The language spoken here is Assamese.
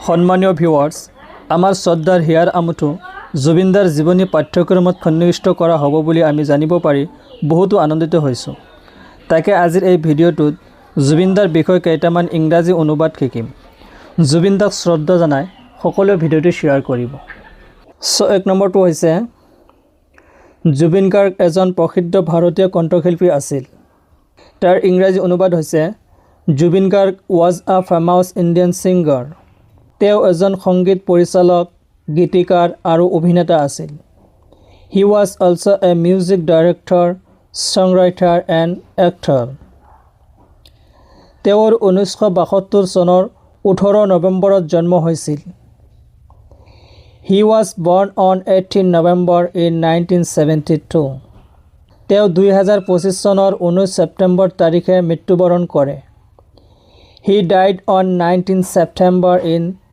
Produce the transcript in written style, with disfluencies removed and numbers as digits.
সন্মানীয় ভিউৱাৰ্ছ, আমাৰ শ্ৰদ্ধাৰ হিয়াৰ আমঠু জুবিনদাৰ জীৱনী পাঠ্যক্ৰমত সন্নিৱিষ্ট কৰা হ'ব বুলি আমি জানিব পাৰি বহুতো আনন্দিত হৈছোঁ। তাকে আজিৰ এই ভিডিঅ'টোত জুবিনদাৰ বিষয়ে কেইটামান ইংৰাজী অনুবাদ শিকিম। জুবিনদাক শ্ৰদ্ধা জনাই সকলোৱে ভিডিঅ'টো শ্বেয়াৰ কৰিব। এক নম্বৰটো হৈছে জুবিন গাৰ্গ এজন প্ৰসিদ্ধ ভাৰতীয় কণ্ঠশিল্পী আছিল। তাৰ ইংৰাজী অনুবাদ হৈছে জুবিন গাৰ্গ ৱাজ আ ফেমাছ ইণ্ডিয়ান ছিংগাৰ। তেওঁ এজন সংগীত পৰিচালক, গীতিকাৰ আৰু অভিনেতা আছিল। He was also' A music director, song writer and actor. তেওঁৰ 1972 চনৰ 18 নৱেম্বৰত জন্ম হৈছিল। হি ৱাজ বৰ্ণ অন 18 নৱেম্বৰ ইন 1972। তেওঁ 2025 চনৰ 19 ছেপ্টেম্বৰ তাৰিখে মৃত্যুবৰণ কৰে। He died on 19 September in